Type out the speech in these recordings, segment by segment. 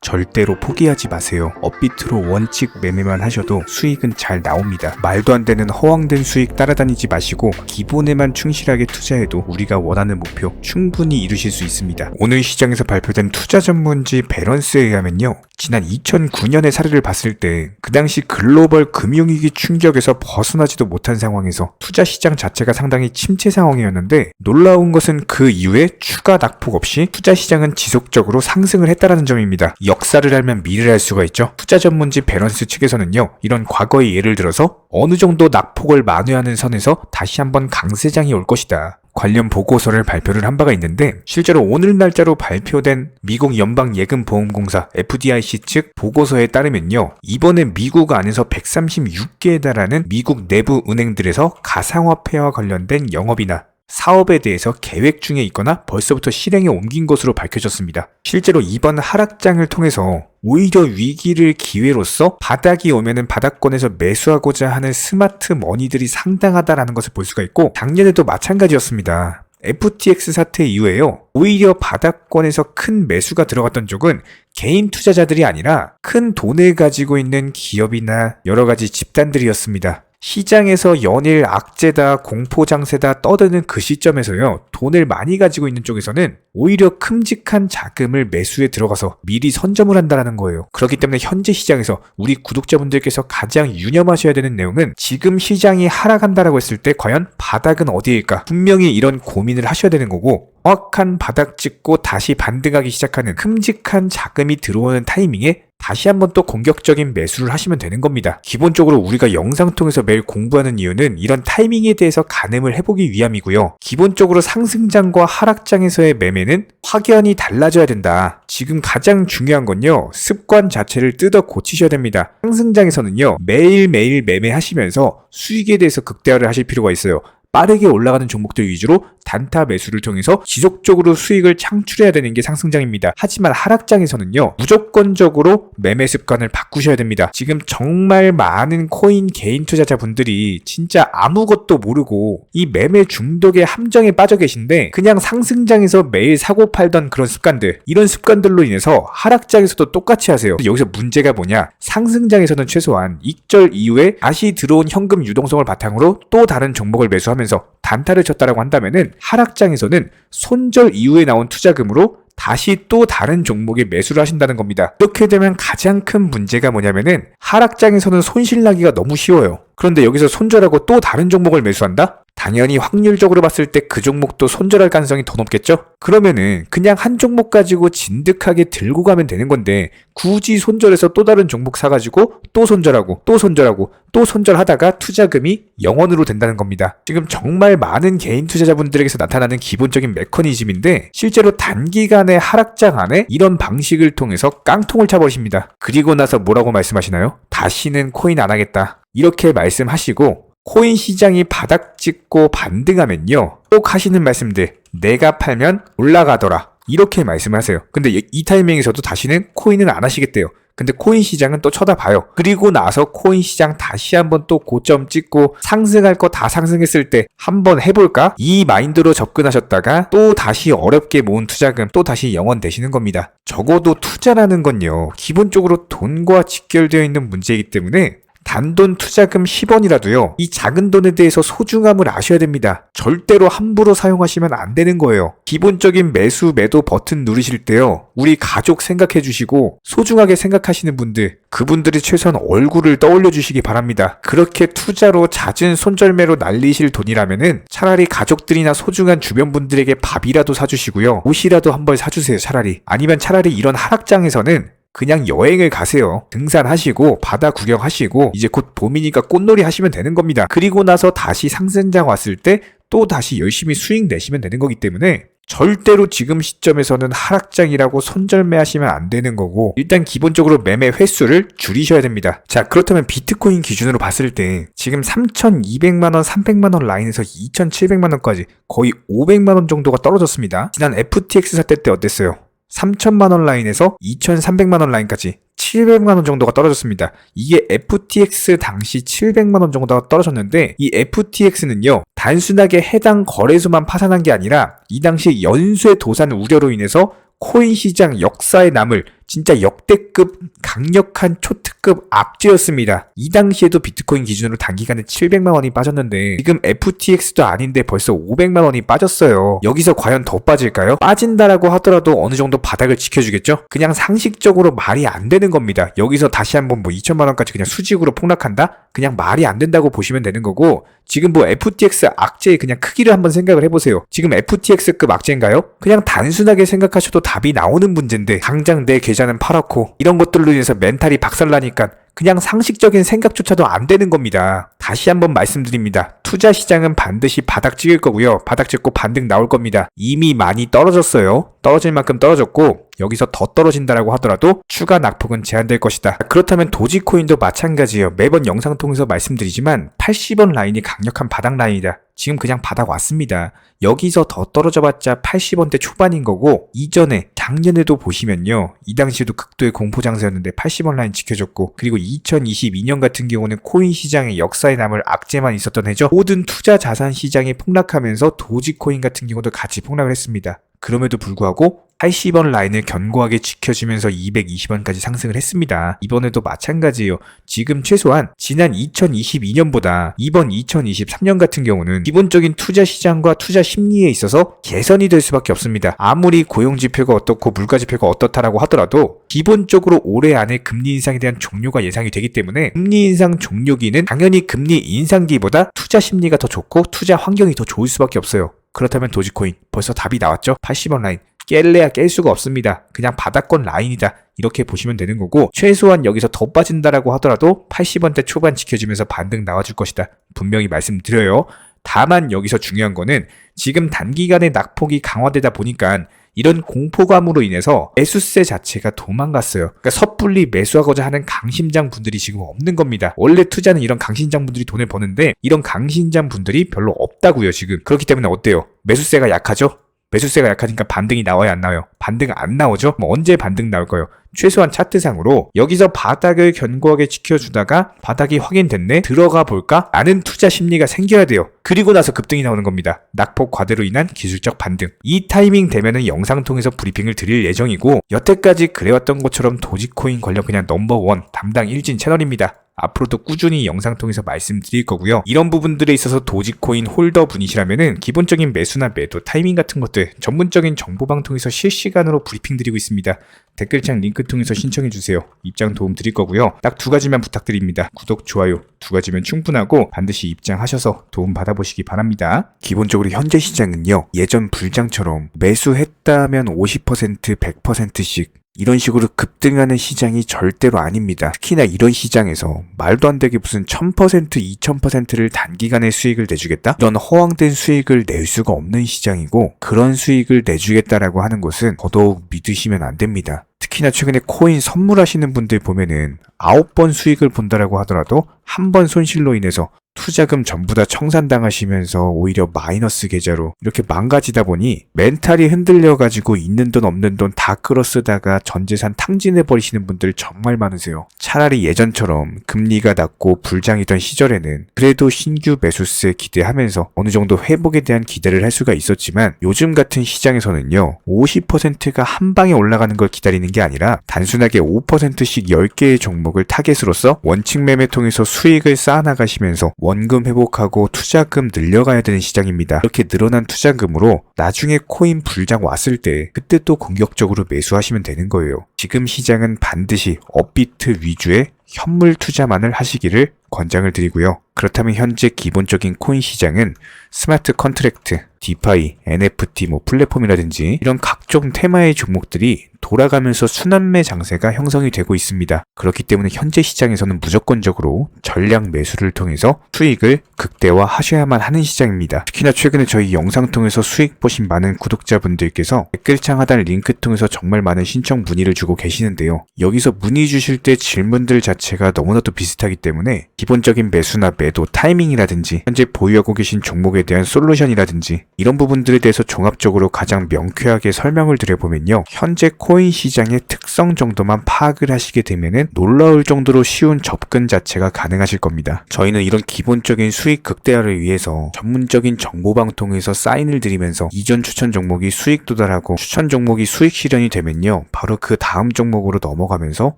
절대로 포기하지 마세요. 업비트로 원칙 매매만 하셔도 수익은 잘 나옵니다. 말도 안 되는 허황된 수익 따라다니지 마시고 기본에만 충실하게 투자해도 우리가 원하는 목표 충분히 이루실 수 있습니다. 오늘 시장에서 발표된 투자 전문지 밸런스에 의하면요, 지난 2009년의 사례를 봤을 때 그 당시 글로벌 금융위기 충격에서 벗어나지도 못한 상황에서 투자 시장 자체가 상당히 침체 상황이었는데, 놀라운 것은 그 이후에 추가 낙폭 없이 투자 시장은 지속적으로 상승을 했다는 점입니다. 역사를 알면 미래를 알 수가 있죠. 투자 전문지 밸런스 측에서는요, 이런 과거의 예를 들어서 어느 정도 낙폭을 만회하는 선에서 다시 한번 강세장이 올 것이다, 관련 보고서를 발표를 한 바가 있는데, 실제로 오늘 날짜로 발표된 미국 연방예금보험공사 FDIC 측 보고서에 따르면요, 이번에 미국 안에서 136개에 달하는 미국 내부 은행들에서 가상화폐와 관련된 영업이나 사업에 대해서 계획 중에 있거나 벌써부터 실행에 옮긴 것으로 밝혀졌습니다. 실제로 이번 하락장을 통해서 오히려 위기를 기회로서 바닥이 오면은 바닥권에서 매수하고자 하는 스마트 머니들이 상당하다라는 것을 볼 수가 있고, 작년에도 마찬가지였습니다. FTX 사태 이후에요, 오히려 바닥권에서 큰 매수가 들어갔던 쪽은 개인 투자자들이 아니라 큰 돈을 가지고 있는 기업이나 여러 가지 집단들이었습니다. 시장에서 연일 악재다, 공포장세다 떠드는 그 시점에서요, 돈을 많이 가지고 있는 쪽에서는 오히려 큼직한 자금을 매수에 들어가서 미리 선점을 한다는 거예요. 그렇기 때문에 현재 시장에서 우리 구독자분들께서 가장 유념하셔야 되는 내용은, 지금 시장이 하락한다라고 했을 때 과연 바닥은 어디일까? 분명히 이런 고민을 하셔야 되는 거고, 정확한 바닥 찍고 다시 반등하기 시작하는 큼직한 자금이 들어오는 타이밍에 다시 한번 또 공격적인 매수를 하시면 되는 겁니다. 기본적으로 우리가 영상 통해서 매일 공부하는 이유는 이런 타이밍에 대해서 가늠을 해보기 위함이고요. 기본적으로 상승장과 하락장에서의 매매는 확연히 달라져야 된다. 지금 가장 중요한 건요, 습관 자체를 뜯어 고치셔야 됩니다. 상승장에서는요, 매일매일 매매하시면서 수익에 대해서 극대화를 하실 필요가 있어요. 빠르게 올라가는 종목들 위주로 단타 매수를 통해서 지속적으로 수익을 창출해야 되는 게 상승장입니다. 하지만 하락장에서는요, 무조건적으로 매매 습관을 바꾸셔야 됩니다. 지금 정말 많은 코인 개인 투자자분들이 진짜 아무것도 모르고 이 매매 중독의 함정에 빠져 계신데, 그냥 상승장에서 매일 사고 팔던 그런 습관들, 이런 습관들로 인해서 하락장에서도 똑같이 하세요. 여기서 문제가 뭐냐, 상승장에서는 최소한 익절 이후에 다시 들어온 현금 유동성을 바탕으로 또 다른 종목을 매수하면서 단타를 쳤다라고 한다면은, 하락장에서는 손절 이후에 나온 투자금으로 다시 또 다른 종목에 매수를 하신다는 겁니다. 이렇게 되면 가장 큰 문제가 뭐냐면은, 하락장에서는 손실나기가 너무 쉬워요. 그런데 여기서 손절하고 또 다른 종목을 매수한다? 당연히 확률적으로 봤을 때 그 종목도 손절할 가능성이 더 높겠죠? 그러면은 그냥 한 종목 가지고 진득하게 들고 가면 되는 건데, 굳이 손절해서 또 다른 종목 사가지고 또 손절하고 또 손절하고 또 손절하다가 투자금이 0원으로 된다는 겁니다. 지금 정말 많은 개인 투자자분들에게서 나타나는 기본적인 메커니즘인데, 실제로 단기간의 하락장 안에 이런 방식을 통해서 깡통을 차버리십니다. 그리고 나서 뭐라고 말씀하시나요? 다시는 코인 안 하겠다, 이렇게 말씀하시고, 코인 시장이 바닥 찍고 반등하면요, 꼭 하시는 말씀들, 내가 팔면 올라가더라, 이렇게 말씀하세요. 근데 이 타이밍에서도 다시는 코인을 안 하시겠대요. 근데 코인 시장은 또 쳐다봐요. 그리고 나서 코인 시장 다시 한번 또 고점 찍고 상승할 거 다 상승했을 때 한번 해볼까? 이 마인드로 접근하셨다가 또 다시 어렵게 모은 투자금 또 다시 0원 되시는 겁니다. 적어도 투자라는 건요, 기본적으로 돈과 직결되어 있는 문제이기 때문에 단돈 투자금 10원이라도요, 이 작은 돈에 대해서 소중함을 아셔야 됩니다. 절대로 함부로 사용하시면 안 되는 거예요. 기본적인 매수 매도 버튼 누르실 때요, 우리 가족 생각해 주시고 소중하게 생각하시는 분들, 그분들이 최소한 얼굴을 떠올려 주시기 바랍니다. 그렇게 투자로 잦은 손절매로 날리실 돈이라면은 차라리 가족들이나 소중한 주변 분들에게 밥이라도 사주시고요, 옷이라도 한 벌 사주세요. 아니면 차라리 이런 하락장에서는 그냥 여행을 가세요. 등산하시고 바다 구경하시고 이제 곧 봄이니까 꽃놀이 하시면 되는 겁니다. 그리고 나서 다시 상승장 왔을 때 또 다시 열심히 수익 내시면 되는 거기 때문에, 절대로 지금 시점에서는 하락장이라고 손절매 하시면 안 되는 거고, 일단 기본적으로 매매 횟수를 줄이셔야 됩니다. 자, 그렇다면 비트코인 기준으로 봤을 때 지금 3,200만원, 300만원 라인에서 2,700만원까지 거의 500만원 정도가 떨어졌습니다. 지난 FTX 사태 때 어땠어요? 3,000만원 라인에서 2,300만원 라인까지 700만원 정도가 떨어졌습니다. 이게 FTX 당시 700만원 정도가 떨어졌는데, 이 FTX는요, 단순하게 해당 거래소만 파산한 게 아니라 이 당시 연쇄 도산 우려로 인해서 코인 시장 역사에 남을 진짜 역대급 강력한 초특급 악재였습니다. 이 당시에도 비트코인 기준으로 단기간에 700만 원이 빠졌는데 지금 FTX도 아닌데 벌써 500만 원이 빠졌어요. 여기서 과연 더 빠질까요? 빠진다라고 하더라도 어느 정도 바닥을 지켜주겠죠? 그냥 상식적으로 말이 안 되는 겁니다. 여기서 다시 한번 뭐 2천만 원까지 그냥 수직으로 폭락한다? 그냥 말이 안 된다고 보시면 되는 거고, 지금 뭐 FTX 악재의 그냥 크기를 한번 생각을 해보세요. 지금 FTX급 악재인가요? 그냥 단순하게 생각하셔도 답이 나오는 문제인데 당장 내 계좌는 팔았고 이런 것들로 인해서 멘탈이 박살나니까 그냥 상식적인 생각조차도 안 되는 겁니다. 다시 한번 말씀드립니다. 투자 시장은 반드시 바닥 찍을 거고요. 바닥 찍고 반등 나올 겁니다. 이미 많이 떨어졌어요. 떨어질 만큼 떨어졌고 여기서 더 떨어진다라고 하더라도 추가 낙폭은 제한될 것이다. 그렇다면 도지코인도 마찬가지예요. 매번 영상 통해서 말씀드리지만 80원 라인이 강력한 바닥 라인이다. 지금 그냥 바닥 왔습니다. 여기서 더 떨어져봤자 80원대 초반인 거고, 이전에 작년에도 보시면요, 이 당시에도 극도의 공포 장세였는데 80원 라인 지켜줬고, 그리고 2022년 같은 경우는 코인 시장의 역사에 남을 악재만 있었던 해죠. 모든 투자 자산 시장이 폭락하면서 도지코인 같은 경우도 같이 폭락을 했습니다. 그럼에도 불구하고 80원 라인을 견고하게 지켜주면서 220원까지 상승을 했습니다. 이번에도 마찬가지예요. 지금 최소한 지난 2022년보다 이번 2023년 같은 경우는 기본적인 투자 시장과 투자 심리에 있어서 개선이 될 수밖에 없습니다. 아무리 고용지표가 어떻고 물가지표가 어떻다라고 하더라도 기본적으로 올해 안에 금리 인상에 대한 종료가 예상이 되기 때문에 금리 인상 종료기는 당연히 금리 인상기보다 투자 심리가 더 좋고 투자 환경이 더 좋을 수밖에 없어요. 그렇다면 도지코인 벌써 답이 나왔죠? 80원 라인 깰래야 깰 수가 없습니다. 그냥 바닥권 라인이다. 이렇게 보시면 되는 거고, 최소한 여기서 더 빠진다라고 하더라도 80원대 초반 지켜주면서 반등 나와줄 것이다. 분명히 말씀드려요. 다만 여기서 중요한 거는 지금 단기간에 낙폭이 강화되다 보니까 이런 공포감으로 인해서 매수세 자체가 도망갔어요. 그러니까 섣불리 매수하고자 하는 강심장 분들이 지금 없는 겁니다. 원래 투자는 이런 강심장 분들이 돈을 버는데 이런 강심장 분들이 별로 없다고요, 지금. 그렇기 때문에 어때요? 매수세가 약하죠? 매수세가 약하니까 반등이 나와야 안 나와요? 반등 안 나오죠? 뭐 언제 반등 나올까요? 최소한 차트상으로 여기서 바닥을 견고하게 지켜주다가 바닥이 확인됐네? 들어가 볼까? 라는 투자 심리가 생겨야 돼요. 그리고 나서 급등이 나오는 겁니다. 낙폭 과대로 인한 기술적 반등. 이 타이밍 되면은 영상 통해서 브리핑을 드릴 예정이고, 여태까지 그래왔던 것처럼 도지코인 관련 그냥 넘버원 담당 일진 채널입니다. 앞으로도 꾸준히 영상 통해서 말씀드릴 거고요. 이런 부분들에 있어서 도지코인 홀더 분이시라면은 기본적인 매수나 매도 타이밍 같은 것들 전문적인 정보방 통해서 실시간으로 브리핑 드리고 있습니다. 댓글창 링크 통해서 신청해주세요. 입장 도움 드릴 거고요. 딱 두 가지만 부탁드립니다. 구독, 좋아요 두 가지면 충분하고 반드시 입장하셔서 도움 받아보시기 바랍니다. 기본적으로 현재 시장은요, 예전 불장처럼 매수했다면 50%, 100%씩 이런 식으로 급등하는 시장이 절대로 아닙니다. 특히나 이런 시장에서 말도 안 되게 무슨 1000%, 2000%를 단기간에 수익을 내주겠다? 이런 허황된 수익을 낼 수가 없는 시장이고, 그런 수익을 내주겠다라고 하는 것은 더더욱 믿으시면 안 됩니다. 특히나 최근에 코인 선물하시는 분들 보면은 9번 수익을 본다라고 하더라도 한 번 손실로 인해서 투자금 전부 다 청산당하시면서 오히려 마이너스 계좌로 이렇게 망가지다 보니 멘탈이 흔들려가지고 있는 돈 없는 돈 다 끌어쓰다가 전재산 탕진해버리시는 분들 정말 많으세요. 차라리 예전처럼 금리가 낮고 불장이던 시절에는 그래도 신규 매수세 기대하면서 어느 정도 회복에 대한 기대를 할 수가 있었지만, 요즘 같은 시장에서는요, 50%가 한 방에 올라가는 걸 기다리는 게 아니라 단순하게 5%씩 10개의 종목을 타겟으로서 원칙 매매 통해서 수익을 쌓아나가시면서 원금 회복하고 투자금 늘려가야 되는 시장입니다. 이렇게 늘어난 투자금으로 나중에 코인 불장 왔을 때 그때 또 공격적으로 매수하시면 되는 거예요. 지금 시장은 반드시 업비트 위주의 현물 투자만을 하시기를 권장을 드리고요. 그렇다면 현재 기본적인 코인 시장은 스마트 컨트랙트, 디파이, NFT, 플랫폼이라든지 이런 각종 테마의 종목들이 돌아가면서 순환매 장세가 형성이 되고 있습니다. 그렇기 때문에 현재 시장에서는 무조건적으로 전량 매수를 통해서 수익을 극대화하셔야만 하는 시장입니다. 특히나 최근에 저희 영상 통해서 수익 보신 많은 구독자분들께서 댓글창 하단 링크 통해서 정말 많은 신청 문의를 주고 계시는데요. 여기서 문의 주실 때 질문들 자체 자체가 너무나도 비슷하기 때문에 기본적인 매수나 매도 타이밍이라든지 현재 보유하고 계신 종목에 대한 솔루션이라든지 이런 부분들에 대해서 종합적으로 가장 명쾌하게 설명을 드려보면요. 현재 코인 시장의 특성 정도만 파악을 하시게 되면은 놀라울 정도로 쉬운 접근 자체가 가능하실 겁니다. 저희는 이런 기본적인 수익 극대화를 위해서 전문적인 정보방통에서 사인을 드리면서 이전 추천 종목이 수익 도달하고 추천 종목이 수익 실현이 되면요. 바로 그 다음 종목으로 넘어가면서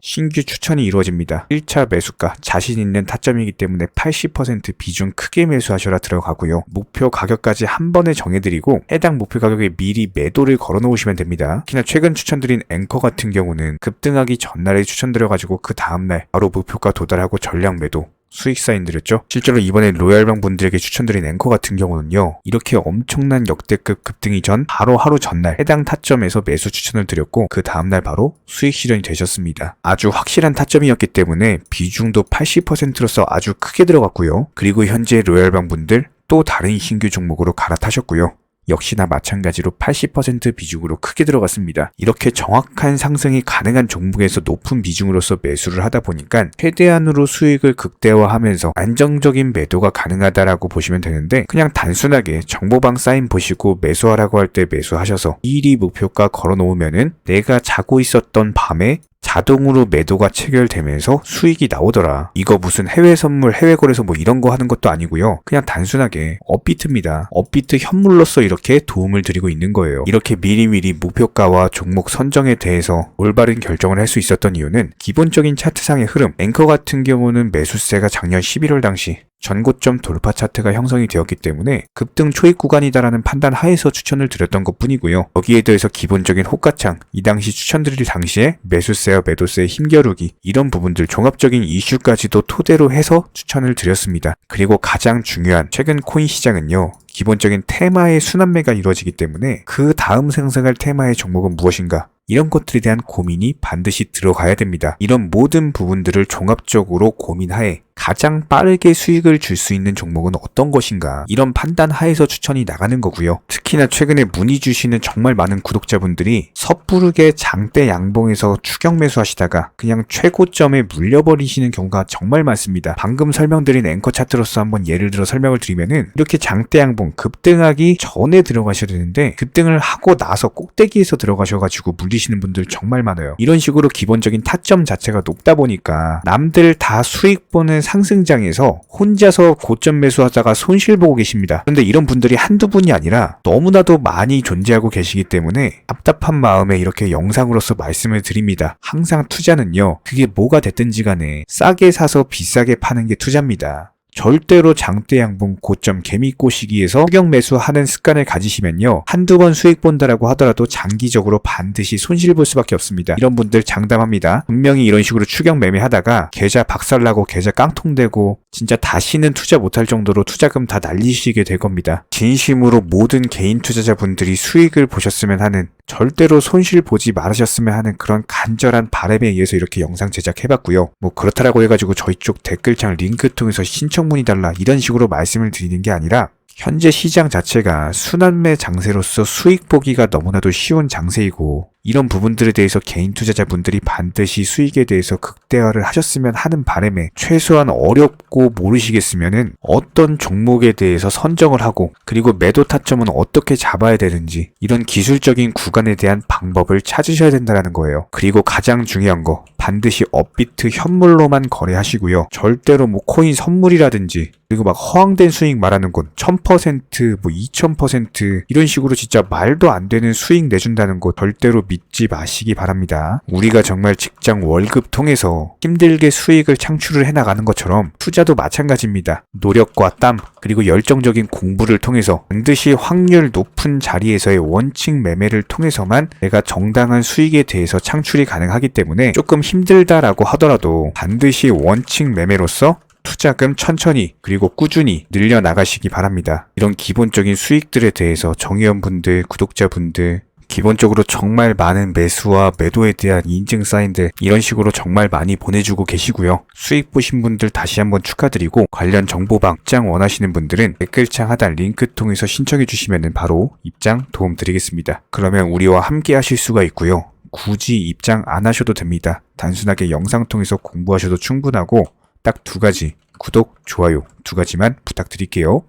신규 추천이 이루어집니다. 1차 매수가 자신 있는 타점이기 때문에 80% 비중 크게 매수하셔라 들어가고요. 목표 가격까지 한 번에 정해드리고 해당 목표 가격에 미리 매도를 걸어 놓으시면 됩니다. 특히나 최근 추천드린 앵커 같은 경우는 급등하기 전날에 추천드려가지고 그 다음날 바로 목표가 도달하고 전량 매도 수익 사인 드렸죠. 실제로 이번에 로얄방 분들에게 추천드린 앵커 같은 경우는요. 이렇게 엄청난 역대급 급등이 전 바로 하루 전날 해당 타점에서 매수 추천을 드렸고 그 다음날 바로 수익 실현이 되셨습니다. 아주 확실한 타점이었기 때문에 비중도 80%로서 아주 크게 들어갔고요. 그리고 현재 로얄방 분들 또 다른 신규 종목으로 갈아타셨고요. 역시나 마찬가지로 80% 비중으로 크게 들어갔습니다. 이렇게 정확한 상승이 가능한 종목에서 높은 비중으로서 매수를 하다 보니까 최대한으로 수익을 극대화하면서 안정적인 매도가 가능하다라고 보시면 되는데 그냥 단순하게 정보방 사인 보시고 매수하라고 할 때 매수하셔서 미리 목표가 걸어 놓으면은 내가 자고 있었던 밤에 자동으로 매도가 체결되면서 수익이 나오더라. 이거 무슨 해외 선물, 해외 거래소 뭐 이런 거 하는 것도 아니고요. 그냥 단순하게 업비트입니다. 업비트 현물로서 이렇게 도움을 드리고 있는 거예요. 이렇게 미리미리 목표가와 종목 선정에 대해서 올바른 결정을 할 수 있었던 이유는 기본적인 차트상의 흐름, 앵커 같은 경우는 매수세가 작년 11월 당시 전고점 돌파 차트가 형성이 되었기 때문에 급등 초입 구간이다라는 판단 하에서 추천을 드렸던 것 뿐이고요. 여기에 대해서 기본적인 호가창, 이 당시 추천드릴 당시에 매수세와 매도세의 힘겨루기 이런 부분들 종합적인 이슈까지도 토대로 해서 추천을 드렸습니다. 그리고 가장 중요한 최근 코인 시장은요. 기본적인 테마의 순환매가 이루어지기 때문에 그 다음 생성할 테마의 종목은 무엇인가? 이런 것들에 대한 고민이 반드시 들어가야 됩니다. 이런 모든 부분들을 종합적으로 고민하에 가장 빠르게 수익을 줄 수 있는 종목은 어떤 것인가 이런 판단 하에서 추천이 나가는 거고요. 특히나 최근에 문의 주시는 정말 많은 구독자분들이 섣부르게 장대 양봉에서 추격 매수하시다가 그냥 최고점에 물려버리시는 경우가 정말 많습니다. 방금 설명드린 앵커 차트로서 한번 예를 들어 설명을 드리면은 이렇게 장대 양봉 급등하기 전에 들어가셔야 되는데 급등을 하고 나서 꼭대기에서 들어가셔가지고 물리시는 분들 정말 많아요. 이런 식으로 기본적인 타점 자체가 높다 보니까 남들 다 수익 보는 상승장에서 혼자서 고점 매수하다가 손실 보고 계십니다. 그런데 이런 분들이 한두 분이 아니라 너무나도 많이 존재하고 계시기 때문에 답답한 마음에 이렇게 영상으로서 말씀을 드립니다. 항상 투자는요. 그게 뭐가 됐든지 간에 싸게 사서 비싸게 파는 게 투자입니다. 절대로 장대 양봉 고점 개미꼬 시기에서 추격 매수하는 습관을 가지시면요. 한두 번 수익 본다라고 하더라도 장기적으로 반드시 손실 볼 수밖에 없습니다. 이런 분들 장담합니다. 분명히 이런 식으로 추격 매매하다가 계좌 박살나고 계좌 깡통되고 진짜 다시는 투자 못할 정도로 투자금 다 날리시게 될 겁니다. 진심으로 모든 개인 투자자분들이 수익을 보셨으면 하는 절대로 손실 보지 말으셨으면 하는 그런 간절한 바람에 의해서 이렇게 영상 제작해봤고요. 뭐 그렇다라고 해가지고 저희 쪽 댓글창 링크 통해서 신청문의 달라 이런 식으로 말씀을 드리는 게 아니라 현재 시장 자체가 순환매 장세로서 수익 보기가 너무나도 쉬운 장세이고 이런 부분들에 대해서 개인 투자자분들이 반드시 수익에 대해서 극대화를 하셨으면 하는 바람에 최소한 어렵고 모르시겠으면은 어떤 종목에 대해서 선정을 하고 그리고 매도 타점은 어떻게 잡아야 되는지 이런 기술적인 구간에 대한 방법을 찾으셔야 된다는 거예요. 그리고 가장 중요한 거 반드시 업비트 현물로만 거래하시고요. 절대로 뭐 코인 선물이라든지 그리고 막 허황된 수익 말하는 건 1000%, 뭐 2000% 이런 식으로 진짜 말도 안 되는 수익 내준다는 거 절대로 믿지 마시기 바랍니다. 우리가 정말 직장 월급 통해서 힘들게 수익을 창출을 해나가는 것처럼 투자도 마찬가지입니다. 노력과 땀 그리고 열정적인 공부를 통해서 반드시 확률 높은 자리에서의 원칙 매매를 통해서만 내가 정당한 수익에 대해서 창출이 가능하기 때문에 조금 힘들다라고 하더라도 반드시 원칙 매매로서 투자금 천천히 그리고 꾸준히 늘려나가시기 바랍니다. 이런 기본적인 수익들에 대해서 정의원분들, 구독자분들 기본적으로 정말 많은 매수와 매도에 대한 인증 사인들 이런 식으로 정말 많이 보내주고 계시고요. 수익 보신 분들 다시 한번 축하드리고 관련 정보방 입장 원하시는 분들은 댓글창 하단 링크 통해서 신청해 주시면 바로 입장 도움 드리겠습니다. 그러면 우리와 함께 하실 수가 있고요. 굳이 입장 안 하셔도 됩니다. 단순하게 영상 통해서 공부하셔도 충분하고 딱 두 가지, 구독, 좋아요 두 가지만 부탁드릴게요.